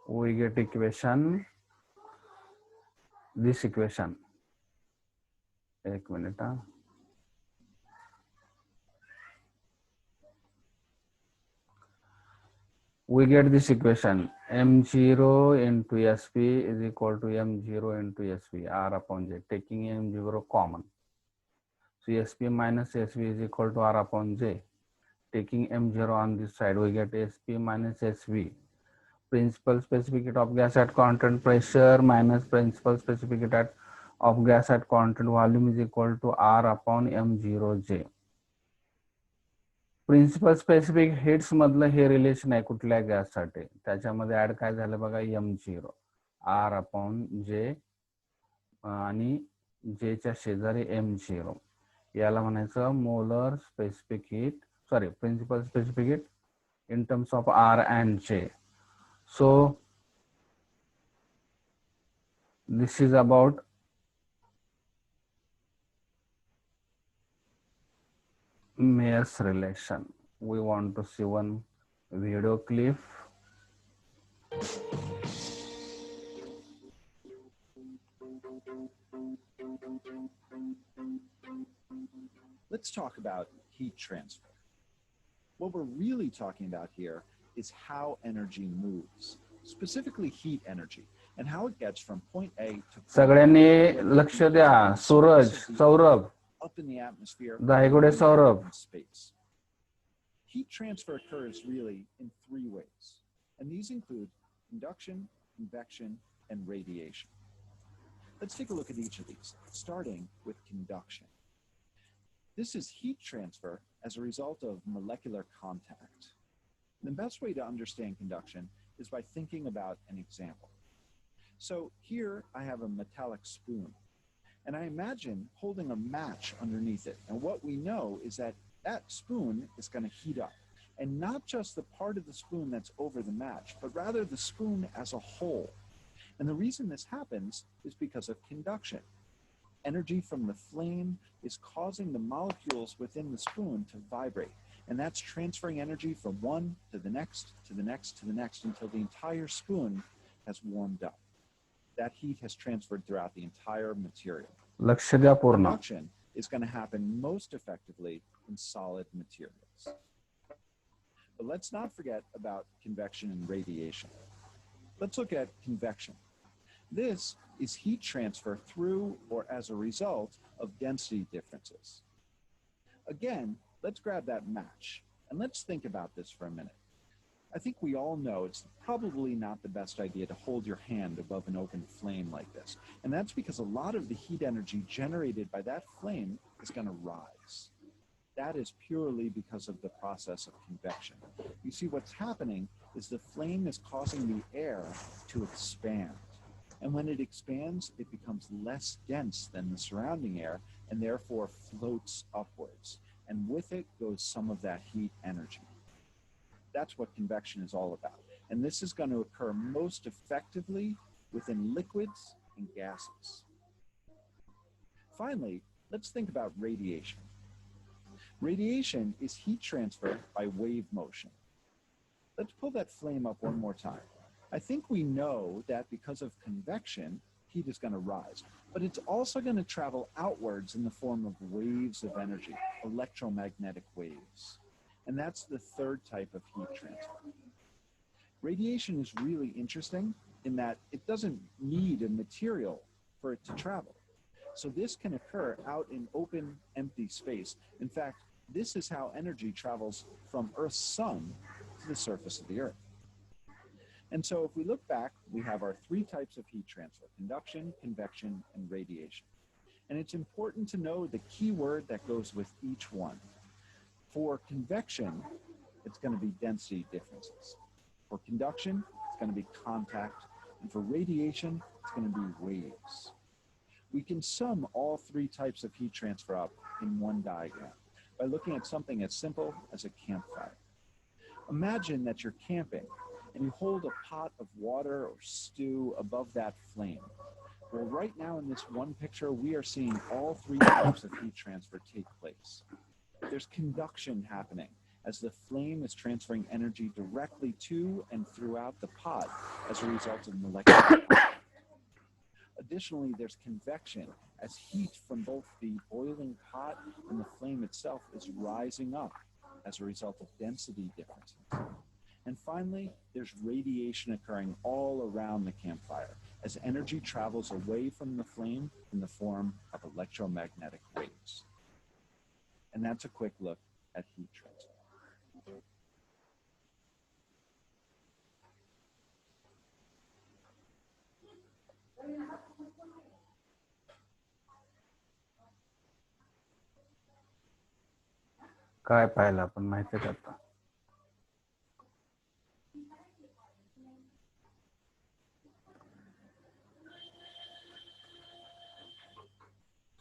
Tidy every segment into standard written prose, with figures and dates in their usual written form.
we get equation, this equation. एक minute. We get this equation, m0 into sp is equal to m0 into sp, r upon j, taking m0 common. So sp minus sv is equal to r upon j. Taking m0 on this side, we get sp minus sv. Principal specific heat of gas at constant pressure minus principal specific heat of gas at constant volume is equal to r upon m0j. Principal specific heats मधलं हे relation आहे कुठल्या गॅससाठी, त्याच्यामध्ये add काय झालं बघा, m0 r upon जे आणि जे च्या शेजारी m0, याला म्हणायचं molar specific heat, sorry principal specific heat in terms of r and j. So this is about Mayer's relation. We want to see one video clip. Let's talk about heat transfer. What we're really talking about here is how energy moves, specifically heat energy, and how it gets from point A to point सगळ्यांनी लक्ष द्या. Suraj, Saurabh, up in the atmosphere, Daygude Saurabh. in space. Heat transfer occurs really in three ways, and these include conduction, convection, and radiation. Let's take a look at each of these, starting with conduction. This is heat transfer as a result of molecular contact. The best way to understand conduction is by thinking about an example. So here I have a metallic spoon, and I imagine holding a match underneath it. And what we know is that that spoon is going to heat up, and not just the part of the spoon that's over the match, but rather the spoon as a whole. And the reason this happens is because of conduction. Energy from the flame is causing the molecules within the spoon to vibrate, and that's transferring energy from one to the next, to the next, to the next, until the entire spoon has warmed up. That heat has transferred throughout the entire material. लक्ष द्या पूर्ण. Conduction is going to happen most effectively in solid materials. But let's not forget about convection and radiation. Let's look at convection. This is heat transfer through or as a result of density differences. Again, let's grab that match and let's think about this for a minute. I think we all know it's probably not the best idea to hold your hand above an open flame like this. And that's because a lot of the heat energy generated by that flame is going to rise. That is purely because of the process of convection. You see, what's happening is the flame is causing the air to expand. And when it expands, it becomes less dense than the surrounding air and therefore floats upwards. And with it goes some of that heat energy. That's what convection is all about. And this is going to occur most effectively within liquids and gases. Finally, let's think about radiation. Radiation is heat transfer by wave motion. Let's pull that flame up one more time. I think we know that because of convection, heat is going to rise, but it's also going to travel outwards in the form of waves of energy, electromagnetic waves. And that's the third type of heat transfer. Radiation is really interesting in that it doesn't need a material for it to travel. So this can occur out in open, empty space. In fact, this is how energy travels from Earth's sun to the surface of the Earth. And so if we look back, we have our three types of heat transfer: conduction, convection, and radiation. And it's important to know the key word that goes with each one. For convection, it's going to be density differences. For conduction, it's going to be contact. And for radiation, it's going to be waves. We can sum all three types of heat transfer up in one diagram by looking at something as simple as a campfire. Imagine that you're camping and you hold a pot of water or stew above that flame. Well, right now in this one picture, we are seeing all three types of heat transfer take place. There's conduction happening as the flame is transferring energy directly to and throughout the pot as a result of molecular. Additionally, there's convection as heat from both the boiling pot and the flame itself is rising up as a result of density differences. And finally, there's radiation occurring all around the campfire as energy travels away from the flame in the form of electromagnetic waves. And that's a quick look at heat transfer. काय पाहिलं आपण माहिती का आता?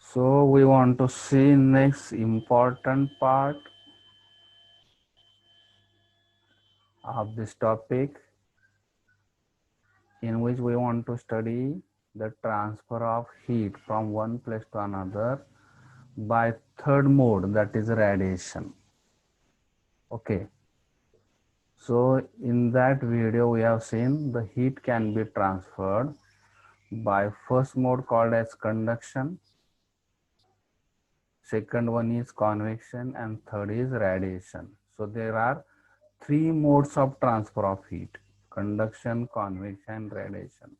So we want to see next important part of this topic, in which we want to study the transfer of heat from one place to another by third mode, that is radiation. Okay. So in that video we have seen the heat can be transferred by first mode called as conduction, second one is convection, and third is radiation. So there are three modes of transfer of heat: conduction, convection, radiation.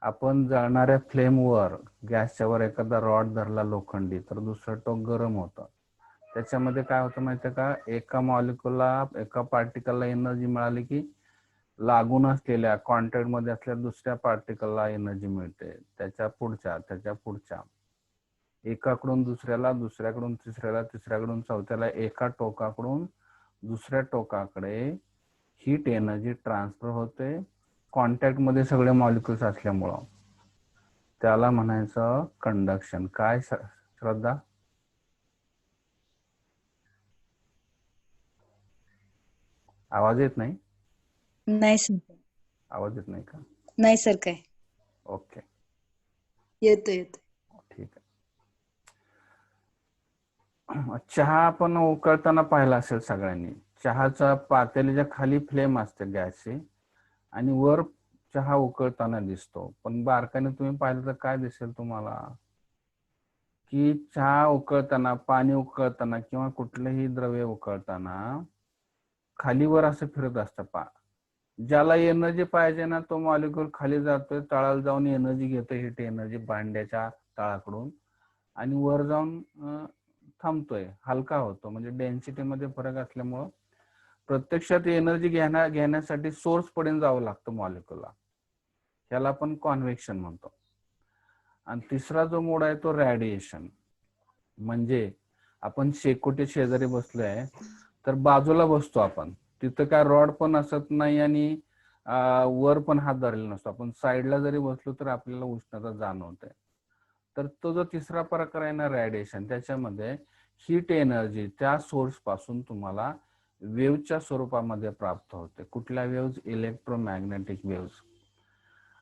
आपण जळणाऱ्या फ्लेमवर गॅसच्या वर एखादा rod धरला लोखंडी तर दुसरा टोक गरम होतं. त्याच्यामध्ये काय होतं माहितीये का, एका मॉलिक्युलला एका पार्टिकलला एनर्जी मिळाली की लागून असलेल्या कॉन्टॅक्ट मध्ये असलेल्या दुसऱ्या पार्टिकलला एनर्जी मिळते, त्याच्या पुढच्या एकाकडून दुसऱ्याला, दुसऱ्याकडून तिसऱ्याला, तिसऱ्याकडून चौथ्याला, एका टोकाकडून दुसऱ्या टोकाकडे हीट एनर्जी ट्रान्सफर होते कॉन्टॅक्ट मध्ये सगळे मॉलिक्युल्स असल्यामुळं. त्याला म्हणायचं कंडक्शन. काय श्रद्धा? आवाज येत नाही? नाही सर. आवाज येत नाही का? नाही सर. काय? ओके, येतोय. ठीक आहे. चहा आपण उकळताना पाहिला असेल सगळ्यांनी. चहाचा पातेल्याच्या खाली फ्लेम असते गॅसची आणि वर चहा उकळताना दिसतो. पण बारकाने तुम्ही पाहिलं तर काय दिसेल तुम्हाला, की चहा उकळताना, पाणी उकळताना किंवा कुठलेही द्रव्य उकळताना खाली वर असं फिरत असतं. ज्याला एनर्जी पाहिजे ना तो मॉलिक्युल खाली जातोय, तळाला जाऊन एनर्जी घेतोय, हीट एनर्जी भांड्याच्या तळाकडून, आणि वर जाऊन थांबतोय, हलका होतो. म्हणजे डेन्सिटी मध्ये फरक असल्यामुळं प्रत्यक्षात एनर्जी घेण्यासाठी सोर्स पर्यंत जावं लागतं मॉलिक्युलला. त्याला आपण कॉन्व्हेक्शन म्हणतो. आणि तिसरा जो मोड आहे तो रॅडिएशन. म्हणजे आपण शेकोटी शेजारी बसलोय तर बाजूला बसतो आपण, तिथं काय रॉड पण असत नाही आणि वर पण हात धरलेला नसतो. आपण साईडला जरी बसलो तर आपल्याला उष्णता जाणवते. तर तो जो तिसरा प्रकार आहे ना रॅडिएशन, त्याच्यामध्ये हीट एनर्जी त्या सोर्स पासून तुम्हाला वेव्हच्या स्वरूपामध्ये प्राप्त होते. कुठल्या वेव्ह? Electromagnetic wave.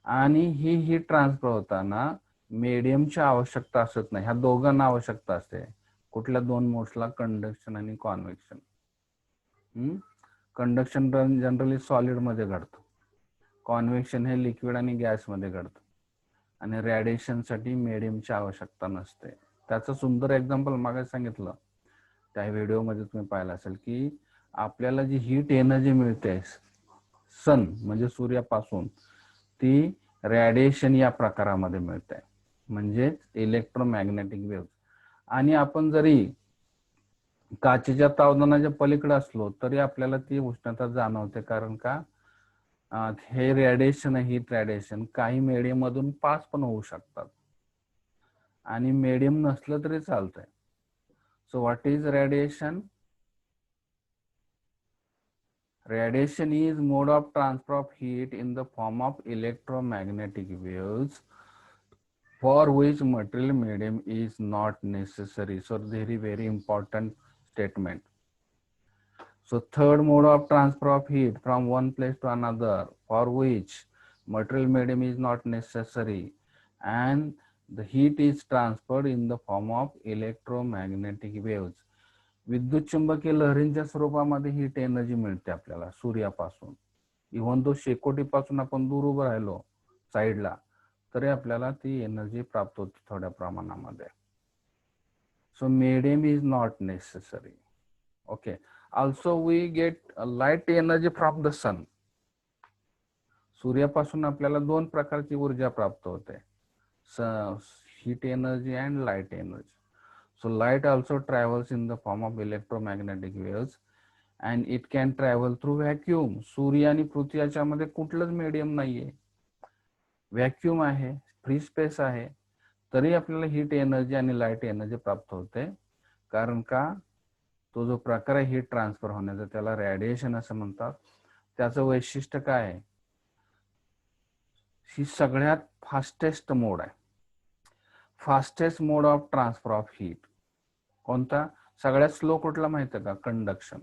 आणि ही हीट ट्रान्सफर होताना मीडियमची आवश्यकता असत नाही. ह्या दोघांना आवश्यकता असते. कुठल्या दोन मोड्सला? कंडक्शन आणि कॉन्व्हेक्शन. कंडक्शन जनरली सॉलिड मध्ये घडतं, कॉन्व्हेक्शन हे लिक्विड आणि गॅस मध्ये घडतं, आणि रॅडिएशन साठी मीडियमची आवश्यकता नसते. त्याचं सुंदर एक्झाम्पल मागे सांगितलं त्या व्हिडिओ मध्ये तुम्ही पाहिलं असेल की आपल्याला जी हीट एनर्जी मिळते सन म्हणजे सूर्यापासून, ती रॅडिएशन या प्रकारामध्ये मिळते, म्हणजे इलेक्ट्रोमॅग्नेटिक वेव्ह. आणि आपण जरी काचेच्या तावदानाच्या पलीकडे असलो तरी आपल्याला ती उष्णता जाणवते. कारण का? हे रेडिएशन, हीट रेडिएशन काही मीडियम मधून पास पण होऊ शकतात आणि मीडियम नसलं तरी चालतंय. So what is radiation? Radiation is mode of transfer of heat in the form of electromagnetic waves for which material medium is not necessary. So very important statement. So third mode of transfer of heat from one place to another for which material medium is not necessary, and the heat is transferred in the form of electromagnetic waves. विद्युत चुंबकीय लहरींच्या स्वरूपामध्ये heat energy मिळते आपल्याला सूर्यापासून. Even तो शेकोटीपासून आपण दूर उभं राहिलो साईडला तरी आपल्याला ती एनर्जी प्राप्त होते थोड्या प्रमाणामध्ये. So medium is not necessary. Okay. Also we get light energy from the sun. सूर्यापासून आपल्याला दोन प्रकारची ऊर्जा प्राप्त होते, heat energy and light energy. So light also travels in the form of electromagnetic waves and it can travel through vacuum. सूर्य आणि पृथ्वी याच्यामध्ये कुठलंच मीडियम नाहीये, व्हॅक्यूम आहे, फ्री स्पेस आहे, तरी आपल्याला हीट एनर्जी आणि लाईट एनर्जी प्राप्त होते. कारण का, तो जो प्रकार आहे हीट ट्रान्सफर होण्याचा त्याला रेडिएशन असं म्हणतात. त्याचं वैशिष्ट्य काय आहे, ही सगळ्यात फास्टेस्ट मोड आहे, fastest mode of transfer of heat. कोणता सगळ्यात स्लो कुठला माहिती आहे का, कंडक्शन.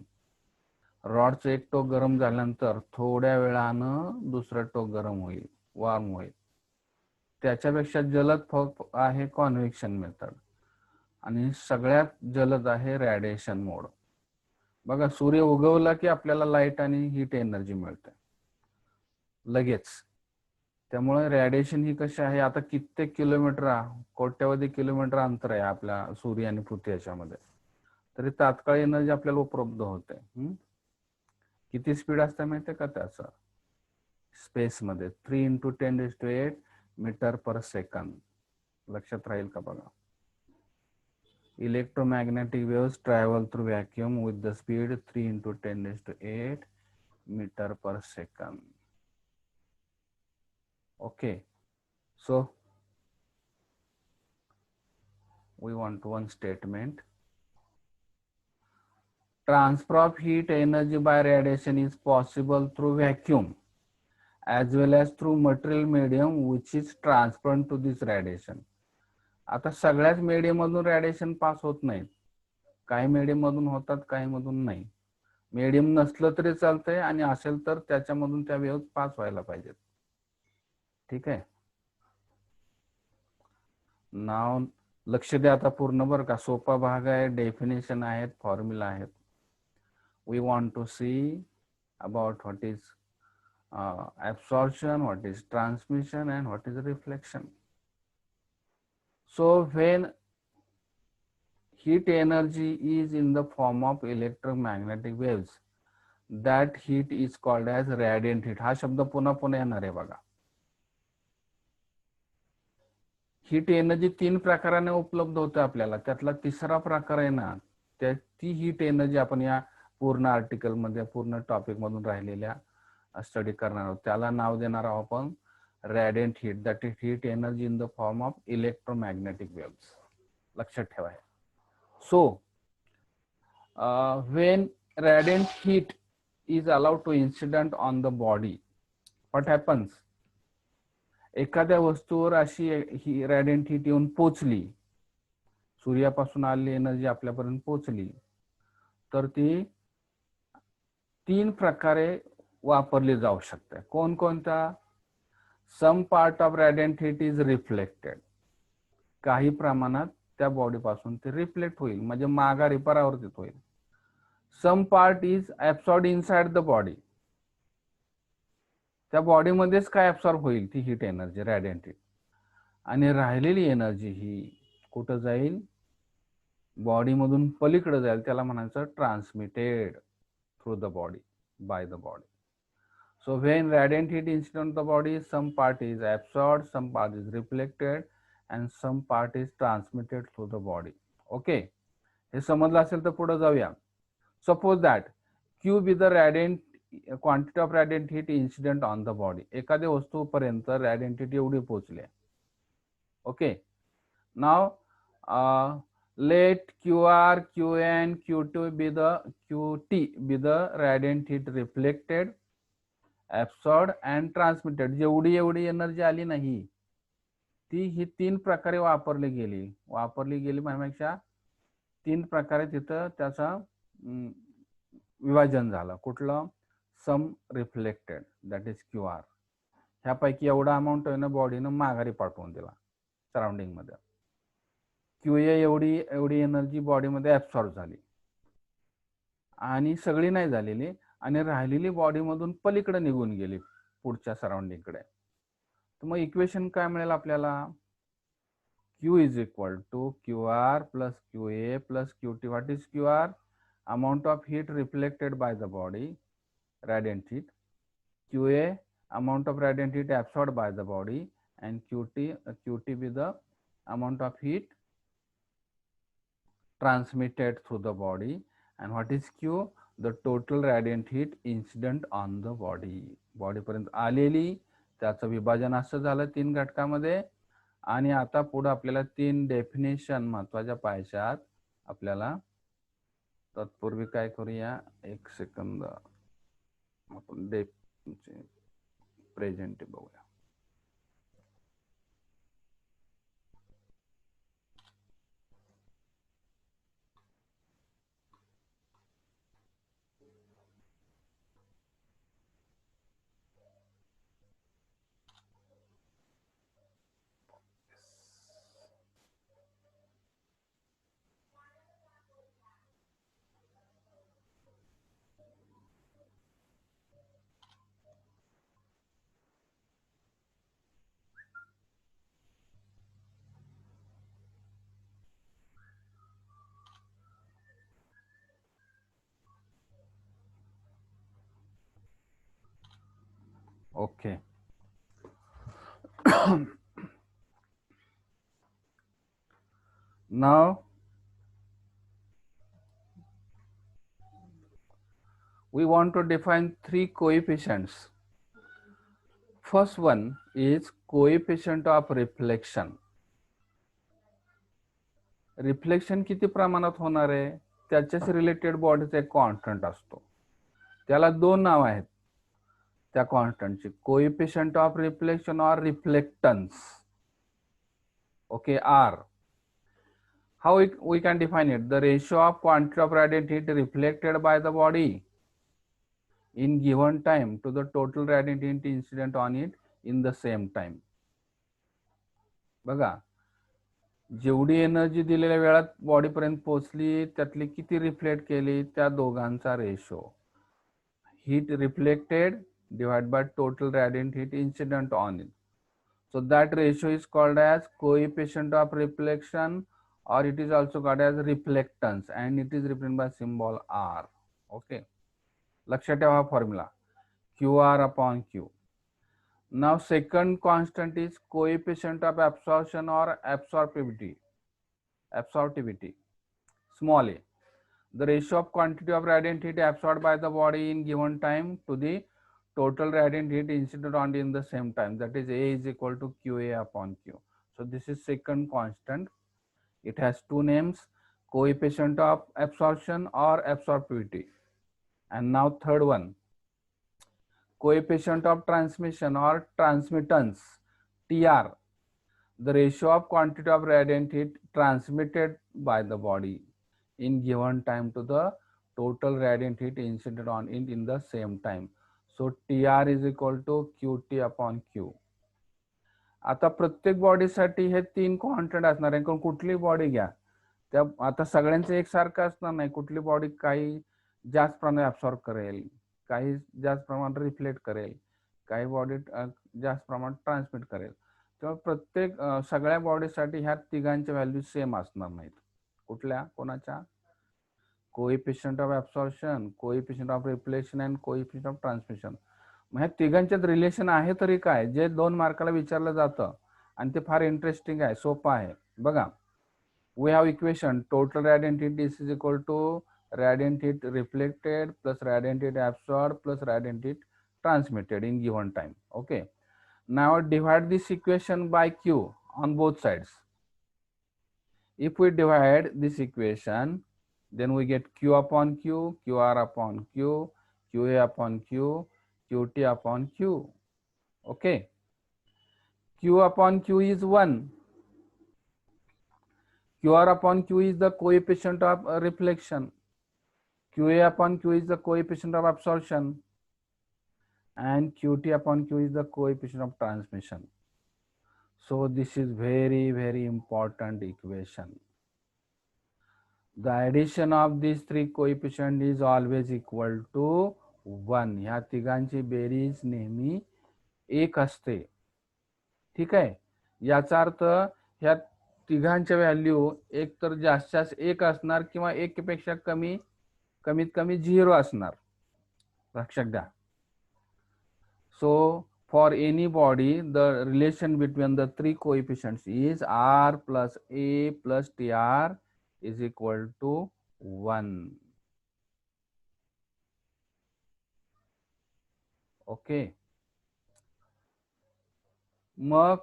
रॉडचं एक टोक गरम झाल्यानंतर थोड्या वेळानं दुसरं टोक गरम होईल, वॉर्म होईल. त्याच्यापेक्षा जलद आहे कॉन्व्हेक्शन मेथड आणि सगळ्यात जलद आहे रेडिएशन मोड. बघा, सूर्य उगवला की आपल्याला लाईट आणि हीट एनर्जी मिळते लगेच. त्यामुळे रेडिएशन ही कशी आहे, आता कित्येक किलोमीटर, कोट्यावधी किलोमीटर अंतर आहे आपल्या सूर्य आणि पृथ्वी याच्यामध्ये, तरी तात्काळ एनर्जी आपल्याला उपलब्ध होते. किती स्पीड असते माहितीये का त्याचं, स्पेसमध्ये 3 × 10⁸ मीटर पर सेकंद. लक्षात राहील का बघा. Electromagnetic waves travel through vacuum with the speed 3 × 10⁸ meter per second. Okay, so we want one statement. Transfer of heat energy by radiation is possible through vacuum as well as through material medium which is transparent to this radiation. आता सगळ्याच medium मधून radiation pass होत नाहीत, काही medium मधून होतात, काही मधून नाही. मीडियम नसलं तरी चालतंय आणि असेल तर त्याच्यामधून त्या वेव्ह पास व्हायला पाहिजेत. ठीक आहे, नाव लक्ष द्या आता पूर्ण बरं का, सोपा भाग आहे, डेफिनेशन आहेत, फॉर्म्युला आहेत. We want to see about what is absorption, what is transmission and what is reflection. So when heat energy is in the form of electromagnetic waves, that heat is called as radiant heat. हा शब्द पुन्हा पुन्हा येणार आहे बघा. Heat energy 3 प्रकाराने उपलब्ध होते आपल्याला, त्यातला तिसरा प्रकार आहे ना, ती हीट एनर्जी आपण या पूर्ण आर्टिकल मध्ये, पूर्ण टॉपिक मधून राहिलेल्या स्टडी करणार आहोत. त्याला नाव देणार आहोत आपण radiant heat. That is heat energy in the form of electromagnetic waves. लक्षात ठेवा. So when radiant heat is allowed to incident on the body, what happens? एखाद्या वस्तूवर अशी ही radiant heat येऊन पोचली, सूर्यापासून आलेली एनर्जी आपल्यापर्यंत पोचली, तर ती 3 प्रकारे वापरली जाऊ शकते. कोणकोणत्या? Some part of radiant heat is reflected. काही प्रमाणात त्या बॉडी पासून ते रिफ्लेक्ट होईल, म्हणजे माघारी परावर्तित होईल. Some part is absorbed inside the body. त्या बॉडी मध्येच काय ऍब्सॉर्ब होईल, ती हीट एनर्जी, रॅडियंट हीट. आणि राहिलेली एनर्जी ही कुठं जाईल, बॉडी मधून पलीकडे जाईल, त्याला म्हणायचं transmitted through the body, by the body. So when radiant heat incident on the body, some part is absorbed, some part is reflected and some part is transmitted through the body. Okay, हे समजलं असेल तर पुढे जाऊया. Suppose that Q be the radiant quantity of radiant heat incident on the body. एखाद्या वस्तूपर्यंत radiant heat एवढी पोहोचली. Okay, now let QR, QN, Q2 be the QT be the radiant heat reflected, absorbed and transmitted. जेवढी energy आली नाही ती ही 3 प्रकारे वापरली गेली म्हणण्यापेक्षा 3 प्रकारे तिथं त्याचा विभाजन झालं. कुठलं? सम रिफ्लेक्टेड, दॅट इज QR. ह्यापैकी एवढा अमाऊंट आहे ना बॉडीनं माघारी पाठवून दिला सराउंडिंग मध्ये. QA एवढी एनर्जी बॉडीमध्ये ऍब्सॉर्ब झाली. आणि सगळी नाही झालेली आणि राहिलेली बॉडी मधून पलीकडे निघून गेली पुढच्या सराउंडिंग कडे. तर मग इक्वेशन काय मिळेल आपल्याला? Q is equal to QR plus QA plus QT. What is QR? Amount of heat reflected by the body, radiant heat. QA, amount of radiant heat absorbed by the body, and QT with the amount of heat transmitted through the body. And what is Q? The total radiant heat incident on the body. Body पर्यंत आलेली, त्याचं विभाजन असं झालं 3 घटकामध्ये. आणि आता पुढे आपल्याला 3 डेफिनेशन महत्वाच्या पाहिजेत आपल्याला. तत्पूर्वी काय करूया, 1 सेकंद आपण प्रेझेंट बघूया. Okay. Now we want to define 3 coefficients. First one is coefficient of reflection. Reflection किती प्रमाणात होणार आहे त्याच्याशी रिलेटेड बॉडीचा एक कॉन्स्टंट असतो. त्याला 2 नाव आहेत त्या कॉन्स्टंटची, कोएफिशिएंट ऑफ रिफ्लेक्शन और reflectance. Okay, R. How we can define it? The ratio of quantity of radiant heat reflected by the body in given time to the total radiant heat incident on it in the same time. बघा, जेवढी energy दिलेल्या वेळात body पर्यंत पोहोचली त्यातली किती reflect केली त्या दोघांचा ratio, heat reflected divided by total radiant heat incident on it. So that ratio is called as coefficient of reflection, or it is also called as reflectance, and it is represented by symbol R. Okay, लक्षात ठेवा formula QR upon Q. Now second constant is coefficient of absorption or absorptivity, small a. The ratio of quantity of radiant heat absorbed by the body in given time to the total radiant heat incident on in the same time, that is A is equal to QA upon Q. So this is second constant. It has 2 names, coefficient of absorption or absorptivity. And now third one, coefficient of transmission or transmittance, TR, the ratio of quantity of radiant heat transmitted by the body in given time to the total radiant heat incident on it in the same time. So TR is equal to QT upon Q. आता प्रत्येक बॉडीसाठी हे 3 constant असणार आहे. कुठली body घ्या, त्या आता सगळ्यांचं एकसारखं असणार नाही. कुठली बॉडी काही जास्त प्रमाणात ऍब्सॉर्ब करेल, काही जास्त प्रमाणात रिफ्लेक्ट करेल, काही बॉडी जास्त प्रमाणात ट्रान्समिट करेल. तेव्हा प्रत्येक सगळ्या बॉडीसाठी ह्या तिघांच्या व्हॅल्यू सेम असणार नाहीत. कुठल्या, कोणाच्या? Coefficient of absorption, coefficient of reflection and coefficient of transmission. मग ह्या तिघांच्यात रिलेशन आहे तरी काय, जे 2 मार्काला विचारलं जातं आणि ते फार इंटरेस्टिंग आहे, सोपं आहे. बघा, we have equation total radiant heat is equal to radiant heat reflected plus radiant heat absorbed plus radiant heat transmitted in given time. Okay, now divide this equation by Q on both sides. If we divide this equation, then we get Q upon Q, QR upon Q, QA upon Q, QT upon Q. Okay, Q upon Q is 1. QR upon Q is the coefficient of reflection. QA upon Q is the coefficient of absorption. And QT upon Q is the coefficient of transmission. So this is very, very important equation. The addition of this three coefficient is always equal to 1. ह्या तिघांची बेरीज नेहमी 1 असते. ठीक आहे. याचा अर्थ ह्या तिघांच्या व्हॅल्यू एक तर जास्त जास्त 1 असणार किंवा 1 पेक्षा कमीत कमी 0 असणार. लक्षात घ्या. So for any body, the relation between the three coefficients is r plus a plus tr is equal to 1. Okay. मग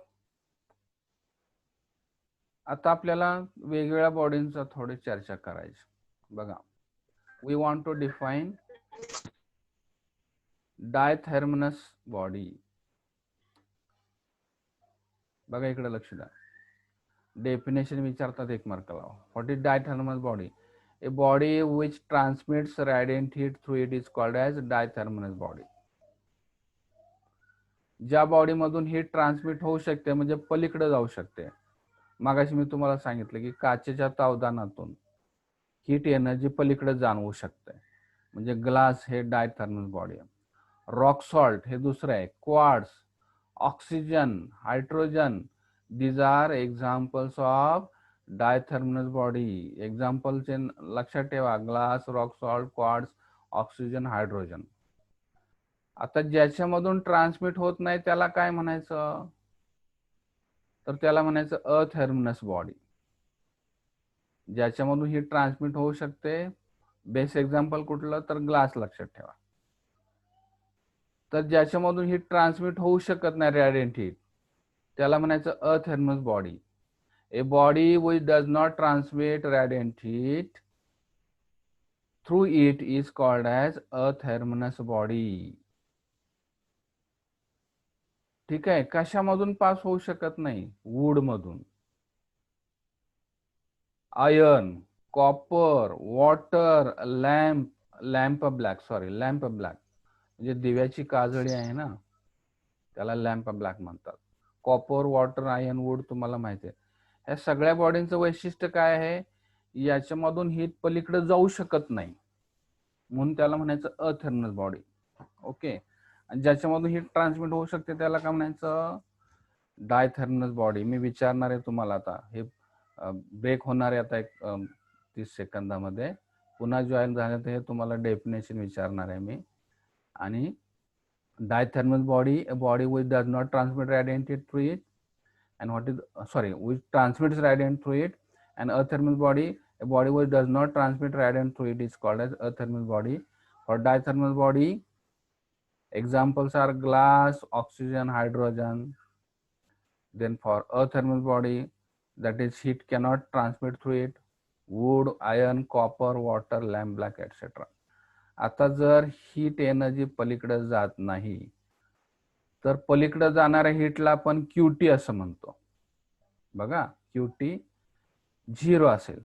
आता आपल्याला वेगवेगळ्या बॉडींचा थोडी चर्चा करायची. बघा, we want to define diathermanous body. बघा इकडे लक्ष द्या. डेफिनेशन विचारतात 1 मार्काला. What is diathermanous body? A body which transmits radiant heat through it is called as dithermalous body. ज्या बॉडी मधून हीट ट्रान्समिट होऊ शकते म्हणजे पलीकडे जाऊ शकते. मागाशी मी तुम्हाला सांगितलं की काचेच्या तावदानातून हीट एनर्जी पलीकडे जाणवू शकते, म्हणजे ग्लास हे डायथर्मल बॉडी आहे. रॉक सॉल्ट हे दुसरं आहे. Quartz, oxygen, hydrogen, these are examples of diathermanous body. एक्झाम्पलचे लक्षात ठेवा. Glass, rock salt, quartz, oxygen, hydrogen. आता ज्याच्यामधून ट्रान्समिट होत नाही त्याला काय म्हणायचं? तर त्याला म्हणायचं अथर्मनस बॉडी. ज्याच्यामधून ही ट्रान्समिट होऊ शकते, बेस्ट एक्झाम्पल कुठलं तर ग्लास लक्षात ठेवा. तर ज्याच्यामधून ही ट्रान्समिट होऊ शकत नाही रॅडियंट हीट, त्याला म्हणायचं अथर्मनस body. A body which does not transmit radiant heat through it is called as a thermalous body. ठीक आहे. कशामधून पास होऊ शकत नाही? वूड मधून. Iron, copper, water, lamp black म्हणजे दिव्याची काजळी आहे ना, त्याला लॅम्प ब्लॅक म्हणतात. कॉपर, वॉटर, आयर्न, वूड तुम्हाला माहिती आहे. ह्या सगळ्या बॉडींचं वैशिष्ट्य काय आहे? याच्यामधून हीट पलीकडे जाऊ शकत नाही, म्हणून त्याला म्हणायचं अथर्मनस बॉडी. ओके. आणि ज्याच्यामधून हीट ट्रान्समिट होऊ शकते त्याला काय म्हणायचं? डायथर्मनस बॉडी. मी विचारणार आहे तुम्हाला आता, हे ब्रेक होणार आहे आता 30 सेकंदामध्ये. पुन्हा जॉईन झाले तर हे तुम्हाला डेफिनेशन विचारणार आहे मी. आणि diathermanous body, a body which does not transmit radiant heat through it, and which transmits radiant through it. And a thermal body, a body which does not transmit radiant through it is called as a thermal body. For dithermal body, examples are glass, oxygen, hydrogen. Then for a thermal body, that is heat cannot transmit through it, wood, iron, copper, water, lamp black, etc. आता जर heat energy पलीकडे जात नाही तर पलीकडे जाणाऱ्या हीटला आपण cutie असं म्हणतो. बघा, क्यूटी 0 असेल